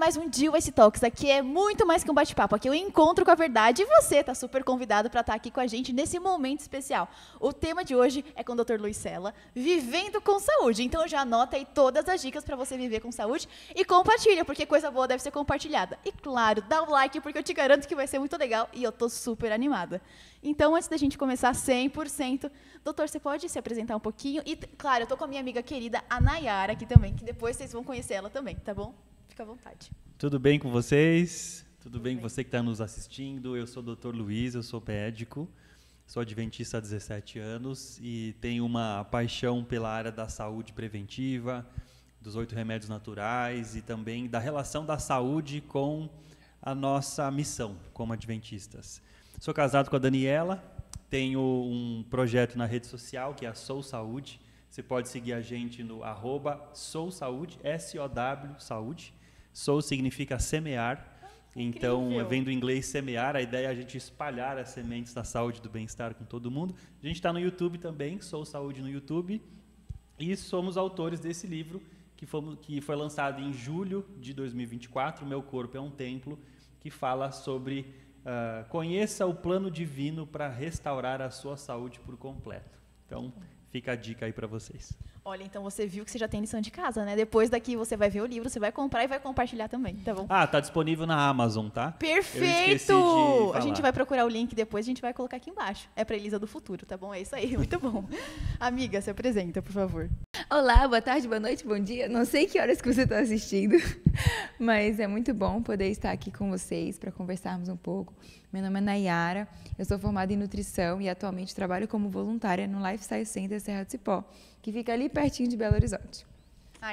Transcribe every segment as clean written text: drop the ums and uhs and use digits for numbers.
mais um Deal Talks. Aqui é muito mais que um bate-papo. Aqui eu encontro com a verdade e você está super convidado para estar aqui com a gente nesse momento especial. O tema de hoje é com o Dr. Luiz Sela, vivendo com saúde. Então já anota aí todas as dicas para você viver com saúde e compartilha, porque coisa boa deve ser compartilhada. E claro, dá o like, porque eu te garanto que vai ser muito legal e eu tô super animada. Então, antes da gente começar 100%, doutor, você pode se apresentar um pouquinho? E, claro, eu tô com a minha amiga querida, a Nayara, aqui também, que depois vocês vão conhecer ela também, tá bom? Fica à vontade. Tudo bem com vocês? Tudo bem com você que está nos assistindo? Eu sou o Dr. Luiz, eu sou médico, sou adventista há 17 anos e tenho uma paixão pela área da saúde preventiva, dos 8 remédios naturais e também da relação da saúde com a nossa missão como adventistas. Sou casado com a Daniela, tenho um projeto na rede social que é a Sou Saúde. Você pode seguir a gente no @sousaúde, S-O-W, saúde. Sou significa semear, então, vem do inglês semear, a ideia é a gente espalhar as sementes da saúde e do bem-estar com todo mundo. A gente está no YouTube também, Sou Saúde no YouTube, e somos autores desse livro que foi lançado em julho de 2024, Meu Corpo é um Templo, que fala sobre conheça o plano divino para restaurar a sua saúde por completo. Então, fica a dica aí para vocês. Olha, então você viu que você já tem lição de casa, né? Depois daqui você vai ver o livro, você vai comprar e vai compartilhar também, tá bom? Tá disponível na Amazon, tá? Perfeito! A gente vai procurar o link depois, a gente vai colocar aqui embaixo. É pra Elisa do futuro, tá bom? É isso aí, muito bom. Amiga, se apresenta, por favor. Olá, boa tarde, boa noite, bom dia. Não sei que horas que você está assistindo, mas é muito bom poder estar aqui com vocês para conversarmos um pouco. Meu nome é Nayara, eu sou formada em nutrição e atualmente trabalho como voluntária no Lifestyle Center Serra do Cipó, que fica ali pertinho de Belo Horizonte.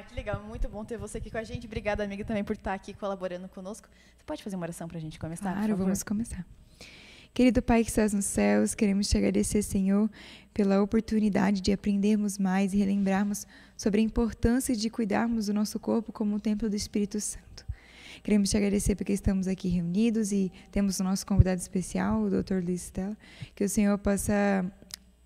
Que legal, muito bom ter você aqui com a gente. Obrigada, amiga, também por estar aqui colaborando conosco. Você pode fazer uma oração para a gente começar? Claro, vamos começar. Querido Pai que estás nos céus, queremos te agradecer, Senhor, pela oportunidade de aprendermos mais e relembrarmos sobre a importância de cuidarmos do nosso corpo como um templo do Espírito Santo. Queremos te agradecer porque estamos aqui reunidos e temos o nosso convidado especial, o Dr. Luiz Sela, que o Senhor possa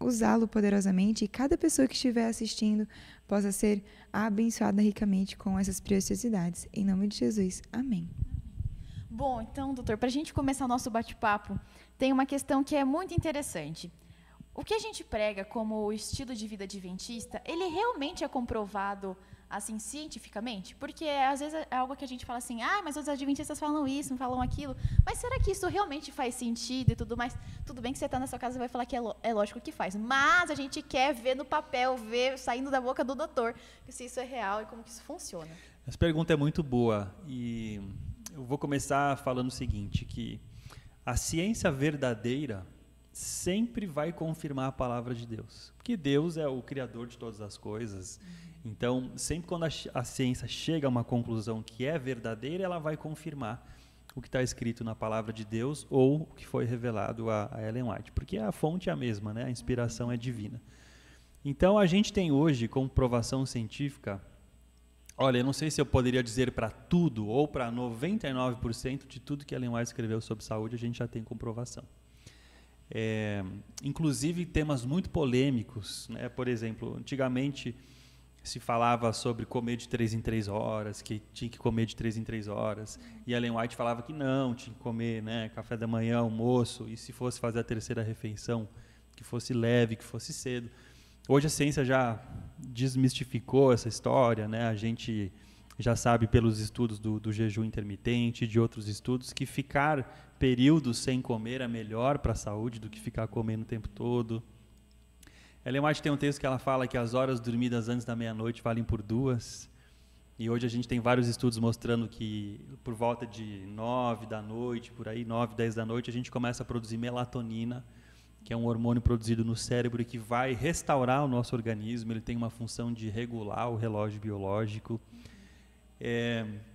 usá-lo poderosamente e cada pessoa que estiver assistindo possa ser abençoada ricamente com essas preciosidades. Em nome de Jesus. Amém. Bom, então, doutor, para a gente começar o nosso bate-papo, tem uma questão que é muito interessante. O que a gente prega como estilo de vida adventista, ele realmente é comprovado, assim, cientificamente? Porque, às vezes, é algo que a gente fala assim, mas os adventistas falam isso, não falam aquilo. Mas será que isso realmente faz sentido e tudo mais? Tudo bem que você está na sua casa e vai falar que é lógico que faz. Mas a gente quer ver no papel, ver saindo da boca do doutor, se isso é real e como que isso funciona. Essa pergunta é muito boa e eu vou começar falando o seguinte, que a ciência verdadeira sempre vai confirmar a palavra de Deus. Porque Deus é o criador de todas as coisas. Então, sempre quando a ciência chega a uma conclusão que é verdadeira, ela vai confirmar o que está escrito na palavra de Deus ou o que foi revelado a Ellen White. Porque a fonte é a mesma, né? A inspiração é divina. Então, a gente tem hoje comprovação científica. Olha, eu não sei se eu poderia dizer para tudo ou para 99% de tudo que Ellen White escreveu sobre saúde, a gente já tem comprovação. Inclusive temas muito polêmicos, né? Por exemplo, antigamente se falava sobre comer de 3 em 3 horas, que tinha que comer de 3 em 3 horas, e Ellen White falava que não, tinha que comer, né, café da manhã, almoço, e se fosse fazer a terceira refeição, que fosse leve, que fosse cedo. Hoje a ciência já desmistificou essa história, né? A gente já sabe pelos estudos do jejum intermitente e de outros estudos que ficar períodos sem comer é melhor para a saúde do que ficar comendo o tempo todo. Ellen White tem um texto que ela fala que as horas dormidas antes da meia-noite valem por 2. E hoje a gente tem vários estudos mostrando que por volta de 9 da noite, por aí, 9, 10 da noite, a gente começa a produzir melatonina, que é um hormônio produzido no cérebro e que vai restaurar o nosso organismo. Ele tem uma função de regular o relógio biológico.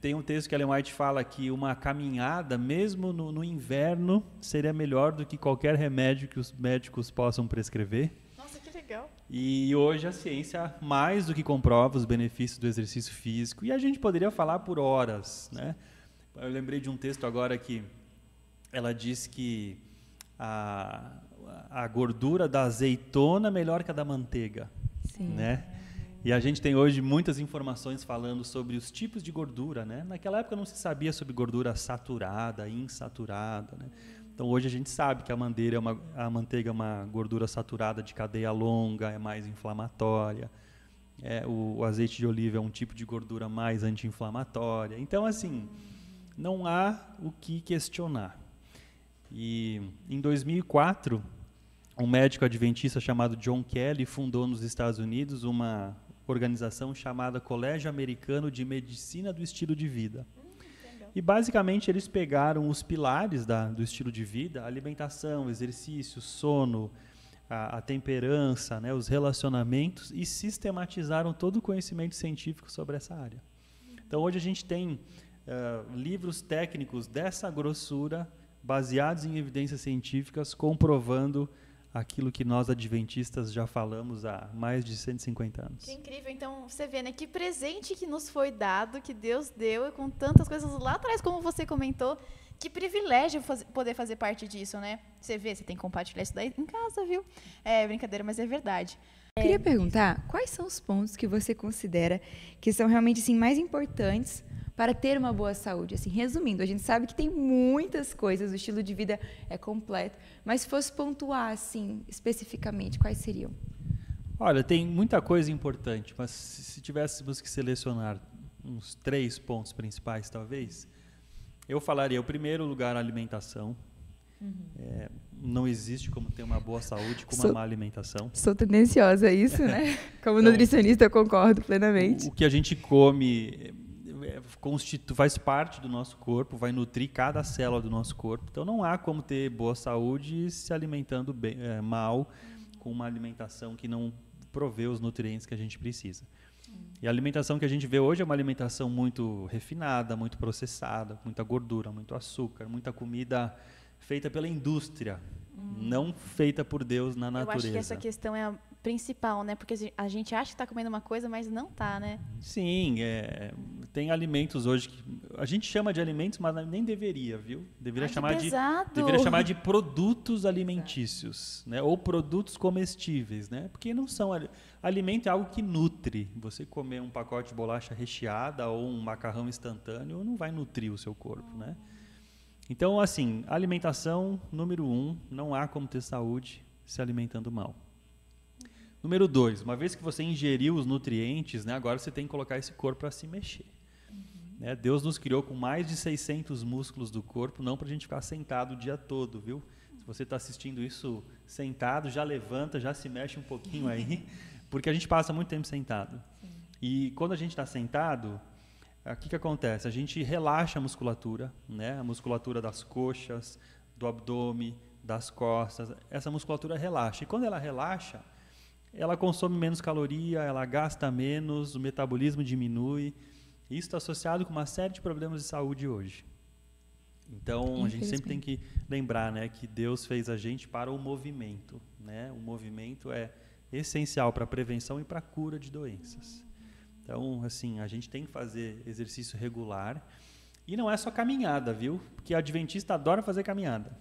Tem um texto que Ellen White fala que uma caminhada, mesmo no inverno, seria melhor do que qualquer remédio que os médicos possam prescrever. Nossa, que legal. E hoje a ciência mais do que comprova os benefícios do exercício físico. E a gente poderia falar por horas, né? Eu lembrei de um texto agora que ela diz que a gordura da azeitona é melhor que a da manteiga. Sim. Né? E a gente tem hoje muitas informações falando sobre os tipos de gordura, né? Naquela época não se sabia sobre gordura saturada, insaturada, né? Então hoje a gente sabe que a manteiga é uma gordura saturada de cadeia longa, é mais inflamatória. O azeite de oliva é um tipo de gordura mais anti-inflamatória. Então, assim, não há o que questionar. E em 2004, um médico adventista chamado John Kelly fundou nos Estados Unidos uma organização chamada Colégio Americano de Medicina do Estilo de Vida. E basicamente eles pegaram os pilares do estilo de vida, alimentação, exercício, sono, a temperança, né, os relacionamentos, e sistematizaram todo o conhecimento científico sobre essa área. Então hoje a gente tem livros técnicos dessa grossura, baseados em evidências científicas, comprovando aquilo que nós adventistas já falamos há mais de 150 anos. Que incrível. Então, você vê, né? Que presente que nos foi dado, que Deus deu, e com tantas coisas lá atrás, como você comentou. Que privilégio poder fazer parte disso, né? Você vê, você tem que compartilhar isso daí em casa, viu? É brincadeira, mas é verdade. Eu queria perguntar, quais são os pontos que você considera que são realmente assim, mais importantes para ter uma boa saúde? Assim, resumindo, a gente sabe que tem muitas coisas, o estilo de vida é completo, mas se fosse pontuar assim, especificamente, quais seriam? Olha, tem muita coisa importante, mas se tivéssemos que selecionar uns 3 pontos principais, talvez, eu falaria, o primeiro lugar, a alimentação. Não existe como ter uma boa saúde com uma má alimentação. Sou tendenciosa a isso, né? Como nutricionista, eu concordo plenamente. O que a gente come faz parte do nosso corpo, vai nutrir cada célula do nosso corpo. Então, não há como ter boa saúde se alimentando mal, com uma alimentação que não provê os nutrientes que a gente precisa. E a alimentação que a gente vê hoje é uma alimentação muito refinada, muito processada, muita gordura, muito açúcar, muita comida feita pela indústria, não feita por Deus na natureza. Eu acho que essa questão é a principal, né? Porque a gente acha que está comendo uma coisa, mas não está, né? Sim, tem alimentos hoje que a gente chama de alimentos, mas nem deveria, viu? Deveria chamar de produtos alimentícios, né? Ou produtos comestíveis, né? Porque não são alimento, é algo que nutre. Você comer um pacote de bolacha recheada ou um macarrão instantâneo não vai nutrir o seu corpo, né? Então, assim, alimentação, número 1, não há como ter saúde se alimentando mal. Número 2, uma vez que você ingeriu os nutrientes, né, agora você tem que colocar esse corpo para se mexer. Né? Deus nos criou com mais de 600 músculos do corpo, não para a gente ficar sentado o dia todo, viu? Se você está assistindo isso sentado, já levanta, já se mexe um pouquinho aí, porque a gente passa muito tempo sentado. E quando a gente está sentado, o que acontece? A gente relaxa a musculatura, né? A musculatura das coxas, do abdômen, das costas. Essa musculatura relaxa. E quando ela relaxa, ela consome menos caloria, ela gasta menos, o metabolismo diminui. Isso está associado com uma série de problemas de saúde hoje. Então, a gente sempre tem que lembrar, né, que Deus fez a gente para o movimento. Né? O movimento é essencial para a prevenção e para a cura de doenças. Então, assim, a gente tem que fazer exercício regular. E não é só caminhada, viu? Porque a adventista adora fazer caminhada.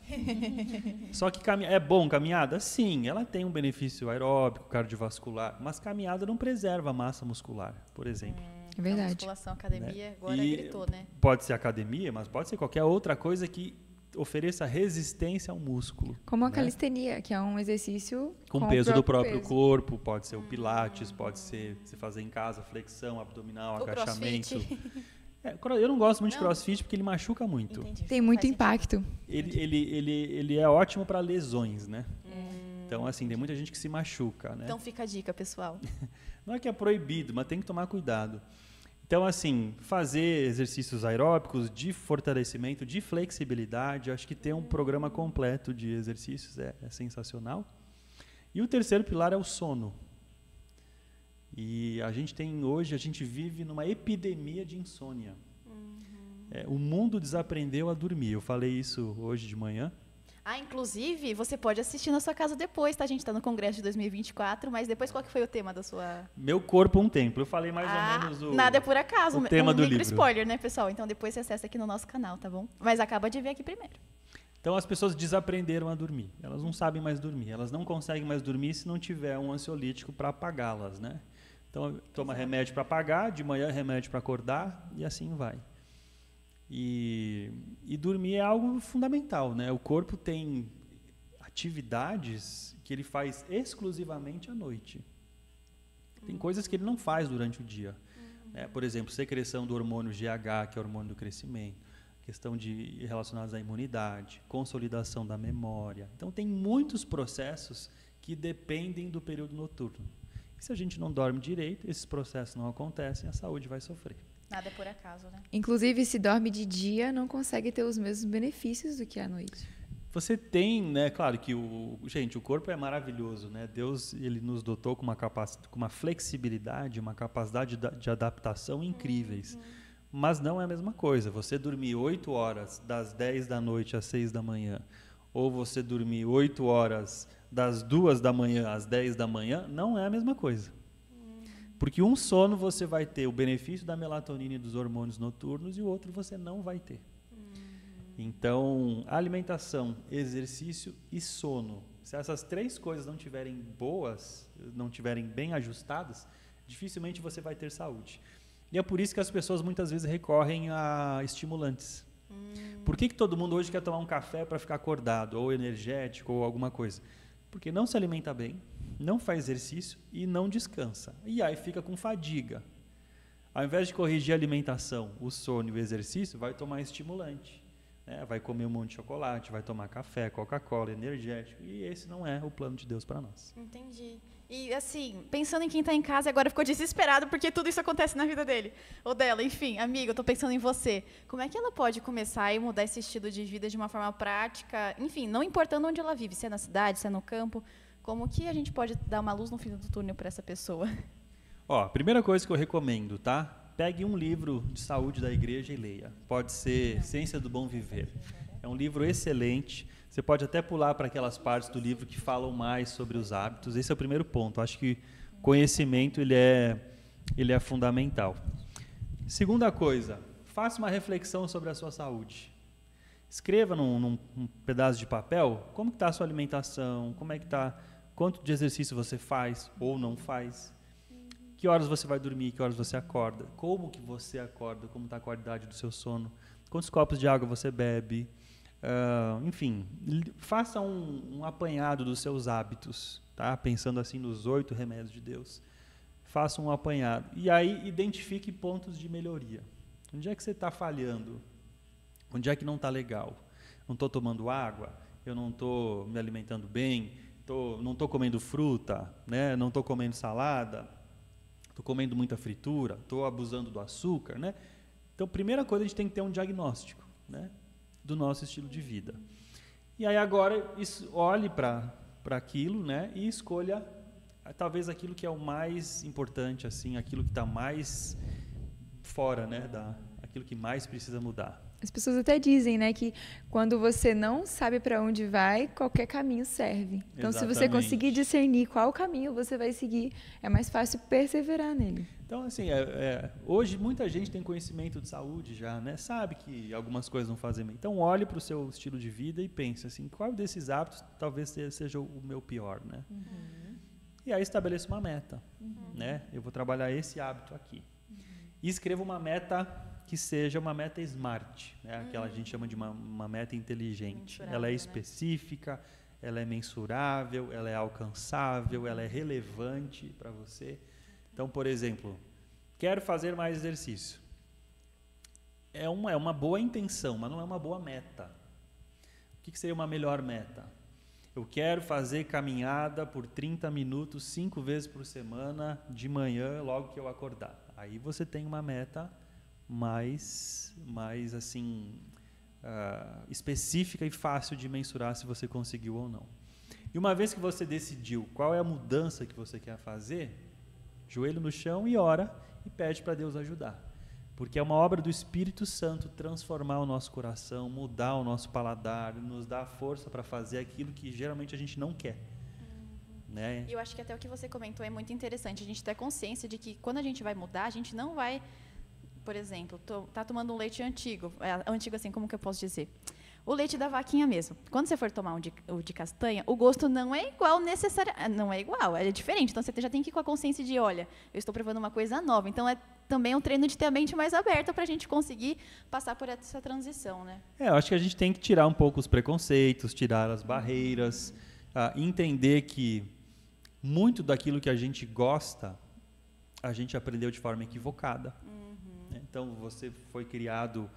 Só que é bom caminhada? Sim, ela tem um benefício aeróbico, cardiovascular, mas caminhada não preserva a massa muscular, por exemplo. É verdade. A musculação, academia, agora gritou, né? Pode ser academia, mas pode ser qualquer outra coisa que ofereça resistência ao músculo. Como a calistenia, que é um exercício com peso do próprio corpo, pode ser o pilates, pode ser você fazer em casa, flexão abdominal, agachamento. Eu não gosto muito de crossfit porque ele machuca muito. Entendi. Tem muito impacto. Ele é ótimo para lesões, né? Então, assim, tem muita gente que se machuca, né? Então fica a dica, pessoal. Não é que é proibido, mas tem que tomar cuidado. Então, assim, fazer exercícios aeróbicos de fortalecimento, de flexibilidade, acho que ter um programa completo de exercícios é sensacional. E o terceiro pilar é o sono. E a gente vive numa epidemia de insônia. O mundo desaprendeu a dormir. Eu falei isso hoje de manhã. Inclusive, você pode assistir na sua casa depois, tá? A gente está no Congresso de 2024, mas depois qual que foi o tema da sua... Meu corpo um templo. Eu falei mais ou menos o... Nada é por acaso. O tema do livro. Spoiler, né, pessoal? Então depois você acessa aqui no nosso canal, tá bom? Mas acaba de ver aqui primeiro. Então as pessoas desaprenderam a dormir. Elas não sabem mais dormir. Elas não conseguem mais dormir se não tiver um ansiolítico para apagá-las, né? Então, toma remédio para apagar, de manhã remédio para acordar, e assim vai. E dormir é algo fundamental, né? O corpo tem atividades que ele faz exclusivamente à noite. Tem coisas que ele não faz durante o dia. Né? Por exemplo, secreção do hormônio GH, que é o hormônio do crescimento, questão relacionadas à imunidade, consolidação da memória. Então, tem muitos processos que dependem do período noturno. E se a gente não dorme direito, esses processos não acontecem, a saúde vai sofrer. Nada é por acaso, né? Inclusive, se dorme de dia, não consegue ter os mesmos benefícios do que à noite. Você tem, né, claro que gente, o corpo é maravilhoso, né? Deus, ele nos dotou com uma flexibilidade, uma capacidade de adaptação incríveis. Mas não é a mesma coisa. Você dormir 8 horas das 10 da noite às 6 da manhã, ou você dormir 8 horas das 2 da manhã às 10 da manhã, não é a mesma coisa. Porque um sono você vai ter o benefício da melatonina e dos hormônios noturnos e o outro você não vai ter. Então, alimentação, exercício e sono. Se essas 3 coisas não tiverem boas, não tiverem bem ajustadas, dificilmente você vai ter saúde. E é por isso que as pessoas muitas vezes recorrem a estimulantes. Por que todo mundo hoje quer tomar um café para ficar acordado, ou energético, ou alguma coisa? Porque não se alimenta bem, não faz exercício e não descansa. E aí fica com fadiga. Ao invés de corrigir a alimentação, o sono e o exercício, vai tomar estimulante. Vai comer um monte de chocolate, vai tomar café, Coca-Cola, energético. E esse não é o plano de Deus para nós. Entendi. E assim, pensando em quem está em casa, agora ficou desesperado porque tudo isso acontece na vida dele. Ou dela, enfim, amiga, eu estou pensando em você. Como é que ela pode começar e mudar esse estilo de vida de uma forma prática? Enfim, não importando onde ela vive, se é na cidade, se é no campo. Como que a gente pode dar uma luz no fim do túnel para essa pessoa? Ó, a primeira coisa que eu recomendo, tá? Pegue um livro de saúde da igreja e leia. Pode ser Ciência do Bom Viver. É um livro excelente. Você pode até pular para aquelas partes do livro que falam mais sobre os hábitos. Esse é o primeiro ponto. Acho que conhecimento ele é fundamental. Segunda coisa, faça uma reflexão sobre a sua saúde. Escreva num pedaço de papel como está a sua alimentação, como é que está, quanto de exercício você faz ou não faz. Que horas você vai dormir, que horas você acorda, como que você acorda, como está a qualidade do seu sono, quantos copos de água você bebe, enfim, faça um apanhado dos seus hábitos, tá? Pensando assim nos 8 remédios de Deus, faça um apanhado, e aí identifique pontos de melhoria. Onde é que você está falhando? Onde é que não está legal? Não estou tomando água, eu não estou me alimentando bem, não estou comendo fruta, né? Não estou comendo salada, estou comendo muita fritura, estou abusando do açúcar, né? Então, primeira coisa, a gente tem que ter um diagnóstico, né, do nosso estilo de vida. E aí agora olhe para aquilo, né, e escolha talvez aquilo que é o mais importante, assim, aquilo que está mais fora, né, aquilo que mais precisa mudar. As pessoas até dizem, né, que quando você não sabe para onde vai, qualquer caminho serve. Então, se você conseguir discernir qual caminho você vai seguir, é mais fácil perseverar nele. Então, assim, hoje muita gente tem conhecimento de saúde já, né? Sabe que algumas coisas não fazem bem. Então, olhe para o seu estilo de vida e pense assim, qual desses hábitos talvez seja o meu pior, né? E aí estabeleça uma meta, né? Eu vou trabalhar esse hábito aqui. E escreva uma meta que seja uma meta SMART, né? Aquela a gente chama de uma meta inteligente. Ela é específica, né? Ela é mensurável, ela é alcançável, ela é relevante para você. Então, por exemplo, quero fazer mais exercício. É uma boa intenção, mas não é uma boa meta. O que seria uma melhor meta? Eu quero fazer caminhada por 30 minutos, 5 vezes por semana, de manhã, logo que eu acordar. Aí você tem uma meta mais assim, específica e fácil de mensurar se você conseguiu ou não. E uma vez que você decidiu qual é a mudança que você quer fazer, joelho no chão e ora e pede para Deus ajudar. Porque é uma obra do Espírito Santo transformar o nosso coração, mudar o nosso paladar, nos dar força para fazer aquilo que geralmente a gente não quer. Né? E eu acho que até o que você comentou é muito interessante. A gente ter consciência de que quando a gente vai mudar, a gente não vai, por exemplo, tá tomando um leite antigo. Antigo assim, como que eu posso dizer? O leite da vaquinha mesmo. Quando você for tomar o de castanha, o gosto não é igual necessariamente. Não é igual, é diferente. Então, você já tem que ir com a consciência de, olha, eu estou provando uma coisa nova. Então, é também um treino de ter a mente mais aberta para a gente conseguir passar por essa transição, né? Eu acho que a gente tem que tirar um pouco os preconceitos, tirar as barreiras, entender que muito daquilo que a gente gosta, a gente aprendeu de forma equivocada. Então, você foi criado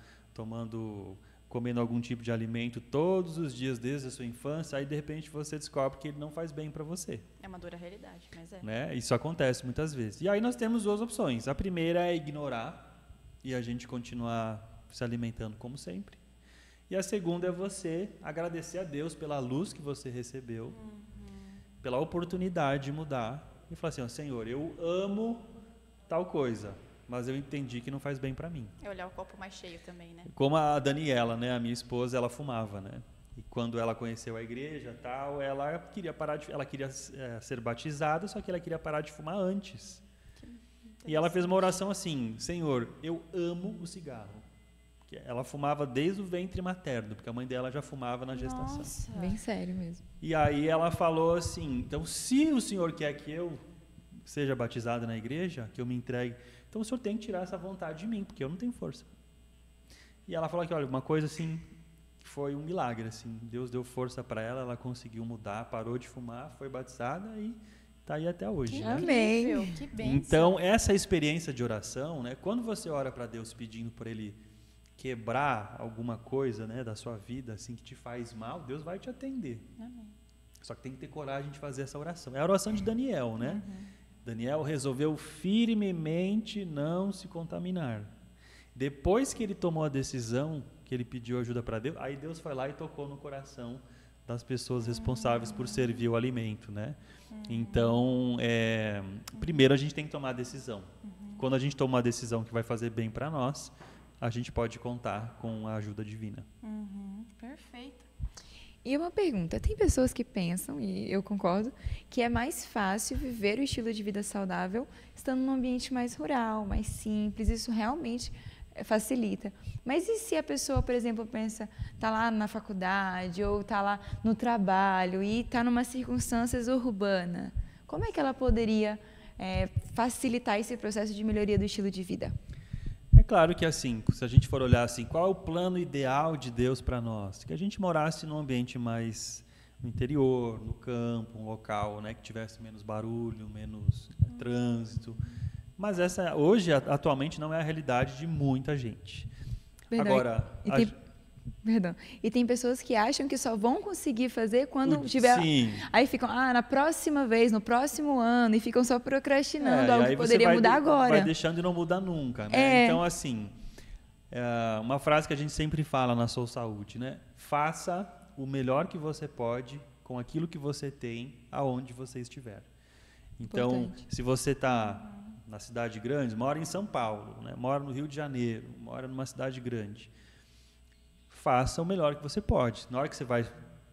comendo algum tipo de alimento todos os dias desde a sua infância, aí de repente você descobre que ele não faz bem para você. É uma dura realidade, mas é. Né? Isso acontece muitas vezes. E aí nós temos duas opções. A primeira é ignorar e a gente continuar se alimentando como sempre. E a segunda é você agradecer a Deus pela luz que você recebeu, pela oportunidade de mudar e falar assim, Senhor, eu amo tal coisa, mas eu entendi que não faz bem para mim. É olhar o copo mais cheio também, né? Como a Daniela, né, a minha esposa, ela fumava, né? E quando ela conheceu a igreja, tal, ela queria ser batizada, só que ela queria parar de fumar antes. E ela fez uma oração assim: Senhor, eu amo o cigarro. Ela fumava desde o ventre materno, porque a mãe dela já fumava na gestação. Nossa. Bem sério mesmo. E aí ela falou assim: então, se o Senhor quer que eu seja batizada na igreja, que eu me entregue, então o Senhor tem que tirar essa vontade de mim, porque eu não tenho força. E ela falou que, olha, uma coisa assim, foi um milagre, assim, Deus deu força para ela, ela conseguiu mudar, parou de fumar, foi batizada e está aí até hoje. Que né? incrível, que bênção. Então, essa experiência de oração, né, quando você ora para Deus pedindo por Ele quebrar alguma coisa, né, da sua vida, assim, que te faz mal, Deus vai te atender. Amém. Só que tem que ter coragem de fazer essa oração. É a oração de Daniel, né? Daniel resolveu firmemente não se contaminar. Depois que ele tomou a decisão, que ele pediu ajuda para Deus, aí Deus foi lá e tocou no coração das pessoas responsáveis por servir o alimento, né? Então, primeiro a gente tem que tomar a decisão. Quando a gente toma a decisão que vai fazer bem para nós, a gente pode contar com a ajuda divina. Perfeito. E uma pergunta, tem pessoas que pensam, e eu concordo, que é mais fácil viver o estilo de vida saudável estando num ambiente mais rural, mais simples, isso realmente facilita. Mas e se a pessoa, por exemplo, pensa, está lá na faculdade ou está lá no trabalho e está numa circunstâncias urbana, como é que ela poderia facilitar esse processo de melhoria do estilo de vida? É claro que assim, se a gente for olhar assim, qual é o plano ideal de Deus para nós? Que a gente morasse num ambiente mais no interior, no campo, um local, né, que tivesse menos barulho, menos trânsito. Mas essa hoje, atualmente, não é a realidade de muita gente. Verdade. Agora, E tem pessoas que acham que só vão conseguir fazer quando tiver... Sim. Aí ficam, na próxima vez, no próximo ano, e ficam só procrastinando algo que você poderia mudar agora. Vai deixando e não muda nunca, né? Então, assim, uma frase que a gente sempre fala na Sou Saúde, né? Faça o melhor que você pode com aquilo que você tem, aonde você estiver. Então, Importante. se você está na cidade grande, mora em São Paulo, né? Mora no Rio de Janeiro, mora numa cidade grande, faça o melhor que você pode. Na hora que você vai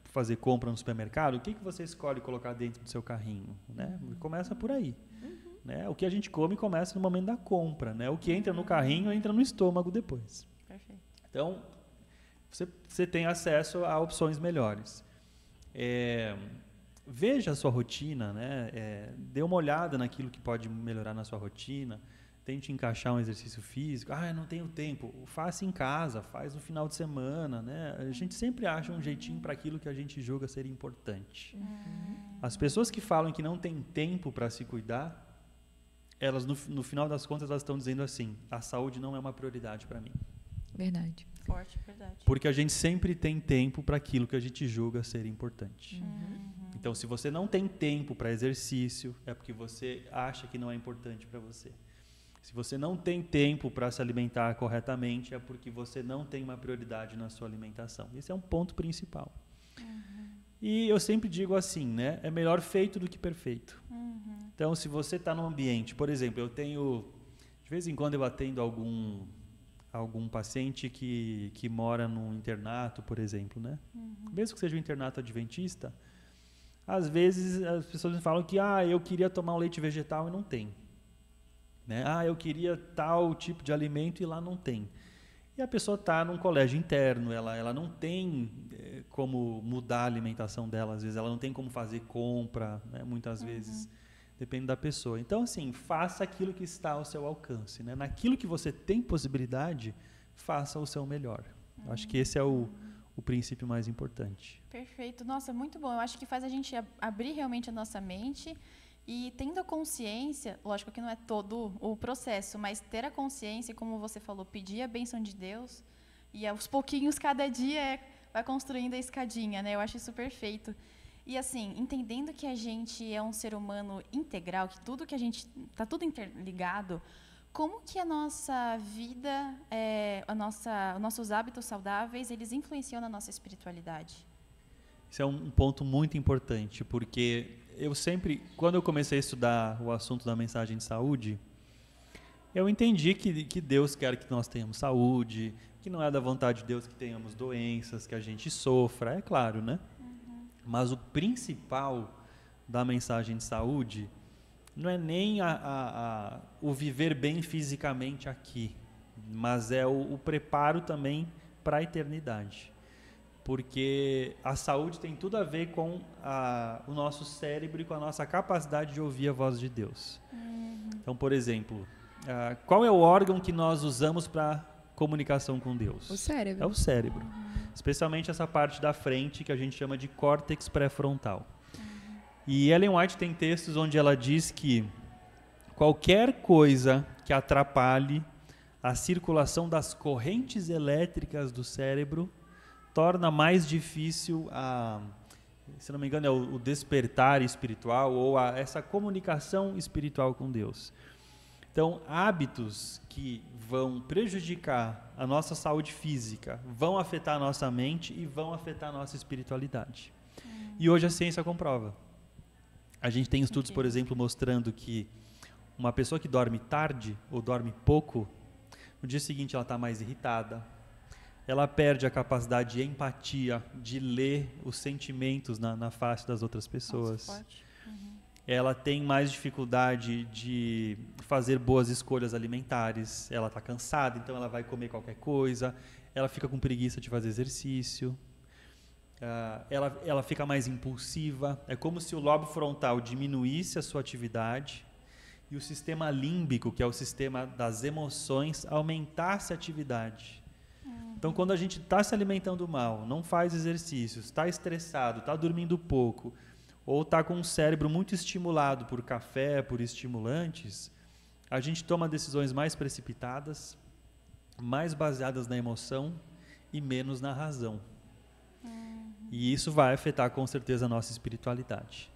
fazer compra no supermercado, o que você escolhe colocar dentro do seu carrinho? Né? Começa por aí. Né? O que a gente come começa no momento da compra. Né? O que entra no carrinho entra no estômago depois. Perfeito. Então, você tem acesso a opções melhores. Veja a sua rotina, né? Dê uma olhada naquilo que pode melhorar na sua rotina. Tente encaixar um exercício físico. Eu não tenho tempo. Faça em casa, faz no final de semana, né? A gente sempre acha um jeitinho para aquilo que a gente julga ser importante. As pessoas que falam que não tem tempo para se cuidar, elas no final das contas elas estão dizendo assim: a saúde não é uma prioridade para mim. Verdade. Forte, verdade. Porque a gente sempre tem tempo para aquilo que a gente julga ser importante. Então, se você não tem tempo para exercício, é porque você acha que não é importante para você. Se você não tem tempo para se alimentar corretamente, é porque você não tem uma prioridade na sua alimentação. Esse é um ponto principal. E eu sempre digo assim, né? É melhor feito do que perfeito. Então, se você está num ambiente, por exemplo, de vez em quando eu atendo algum paciente que mora num internato, por exemplo, né? Mesmo que seja um internato adventista, às vezes as pessoas me falam que eu queria tomar um leite vegetal e não tem. Né? Eu queria tal tipo de alimento e lá não tem. e a pessoa está num colégio interno, ela não tem como mudar a alimentação dela, às vezes ela não tem como fazer compra, né? Muitas vezes, depende da pessoa. Então, assim, faça aquilo que está ao seu alcance, né? Naquilo que você tem possibilidade, faça o seu melhor. Eu acho que esse é o princípio mais importante. Perfeito. Nossa, muito bom. Eu acho que faz a gente abrir realmente a nossa mente e tendo a consciência, lógico que não é todo o processo, mas ter a consciência, como você falou, pedir a bênção de Deus e aos pouquinhos, cada dia, vai construindo a escadinha, né? Eu acho isso perfeito. E assim, entendendo que a gente é um ser humano integral, que tudo que a gente está tudo interligado, como que a nossa vida, os nossos hábitos saudáveis, eles influenciam na nossa espiritualidade? Isso é um ponto muito importante, porque eu sempre, quando eu comecei a estudar o assunto da mensagem de saúde, eu entendi que Deus quer que nós tenhamos saúde, que não é da vontade de Deus que tenhamos doenças, que a gente sofra, é claro, né? Mas o principal da mensagem de saúde não é nem o viver bem fisicamente aqui, mas é o preparo também para a eternidade. Porque a saúde tem tudo a ver com o nosso cérebro e com a nossa capacidade de ouvir a voz de Deus. Então, por exemplo, qual é o órgão que nós usamos para comunicação com Deus? O cérebro. É o cérebro. Especialmente essa parte da frente que a gente chama de córtex pré-frontal. E Ellen White tem textos onde ela diz que qualquer coisa que atrapalhe a circulação das correntes elétricas do cérebro torna mais difícil se não me engano, é o despertar espiritual ou essa comunicação espiritual com Deus. Então, hábitos que vão prejudicar a nossa saúde física vão afetar a nossa mente e vão afetar a nossa espiritualidade. E hoje a ciência comprova. A gente tem estudos, por exemplo, mostrando que uma pessoa que dorme tarde ou dorme pouco, no dia seguinte ela está mais irritada, ela perde a capacidade de empatia, de ler os sentimentos na face das outras pessoas. Ela tem mais dificuldade de fazer boas escolhas alimentares, ela está cansada, então ela vai comer qualquer coisa, ela fica com preguiça de fazer exercício, ela fica mais impulsiva. É como se o lobo frontal diminuísse a sua atividade e o sistema límbico, que é o sistema das emoções, aumentasse a atividade. Então, quando a gente está se alimentando mal, não faz exercícios, está estressado, está dormindo pouco, ou está com o cérebro muito estimulado por café, por estimulantes, a gente toma decisões mais precipitadas, mais baseadas na emoção e menos na razão. E isso vai afetar com certeza a nossa espiritualidade.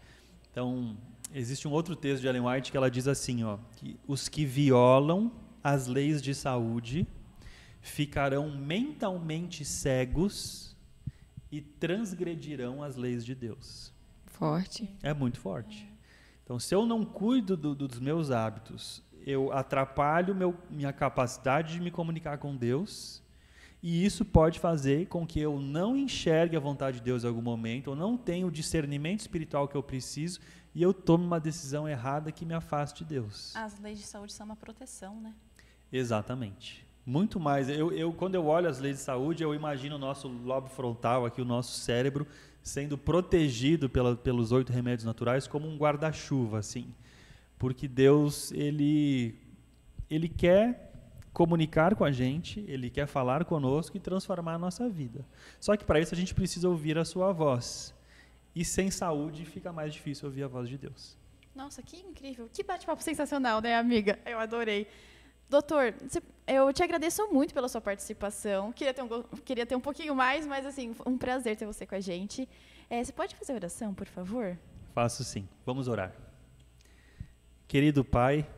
Então, existe um outro texto de Ellen White que ela diz assim, que os que violam as leis de saúde ficarão mentalmente cegos e transgredirão as leis de Deus. Forte. É muito forte. Então, se eu não cuido dos meus hábitos, eu atrapalho minha capacidade de me comunicar com Deus, e isso pode fazer com que eu não enxergue a vontade de Deus em algum momento, ou não tenha o discernimento espiritual que eu preciso, e eu tome uma decisão errada que me afaste de Deus. As leis de saúde são uma proteção, né? Exatamente. Muito mais. Quando eu olho as leis de saúde, eu imagino o nosso lobo frontal, aqui, o nosso cérebro, sendo protegido pelos 8 remédios naturais como um guarda-chuva, assim. Porque Deus, ele quer comunicar com a gente, Ele quer falar conosco e transformar a nossa vida. Só que para isso a gente precisa ouvir a sua voz. E sem saúde fica mais difícil ouvir a voz de Deus. Nossa, que incrível. Que bate-papo sensacional, né, amiga? Eu adorei. Doutor, eu te agradeço muito pela sua participação. Queria ter um pouquinho mais, mas assim, um prazer ter você com a gente. Você pode fazer a oração, por favor? Faço sim. Vamos orar. Querido Pai,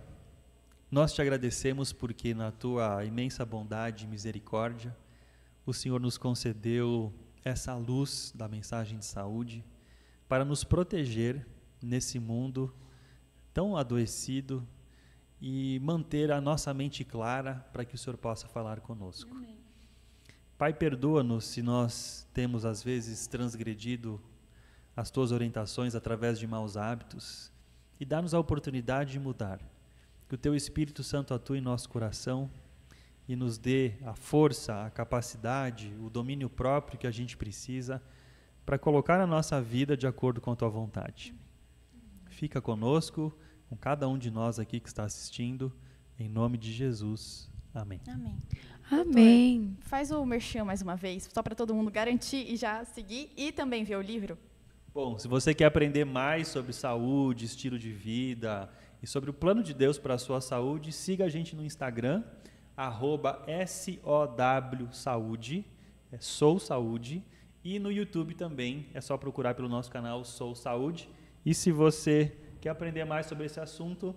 nós te agradecemos porque na tua imensa bondade e misericórdia, o Senhor nos concedeu essa luz da mensagem de saúde para nos proteger nesse mundo tão adoecido e manter a nossa mente clara para que o Senhor possa falar conosco. Amém. Pai, perdoa-nos se nós temos às vezes transgredido as tuas orientações através de maus hábitos e dá-nos a oportunidade de mudar. Que o teu Espírito Santo atue em nosso coração e nos dê a força, a capacidade, o domínio próprio que a gente precisa para colocar a nossa vida de acordo com a tua vontade. Fica conosco, com cada um de nós aqui que está assistindo, em nome de Jesus. Amém. Amém. Amém. Doutor, faz o merchan mais uma vez, só para todo mundo garantir e já seguir e também ver o livro. Bom, se você quer aprender mais sobre saúde, estilo de vida e sobre o plano de Deus para a sua saúde, siga a gente no Instagram, @SOWSaúde, Sou Saúde, e no YouTube também, é só procurar pelo nosso canal Sou Saúde. E se você quer aprender mais sobre esse assunto,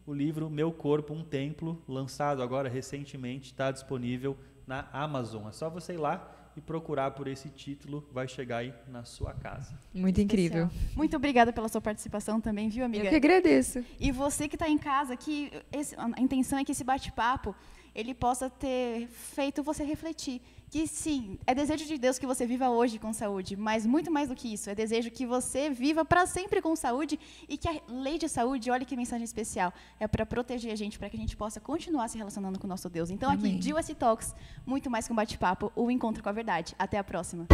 o livro Meu Corpo, um Templo, lançado agora recentemente, está disponível na Amazon. É só você ir lá e procurar por esse título, vai chegar aí na sua casa. Muito incrível. Especial. Muito obrigada pela sua participação também, viu, amiga? Eu que agradeço. E você que está em casa, a intenção é que esse bate-papo ele possa ter feito você refletir. Que sim, é desejo de Deus que você viva hoje com saúde, mas muito mais do que isso, é desejo que você viva para sempre com saúde e que a lei de saúde, olha que mensagem especial, é para proteger a gente, para que a gente possa continuar se relacionando com o nosso Deus. Então Amém. aqui, GYC Talks, muito mais que um bate-papo, o encontro com a verdade. Até a próxima.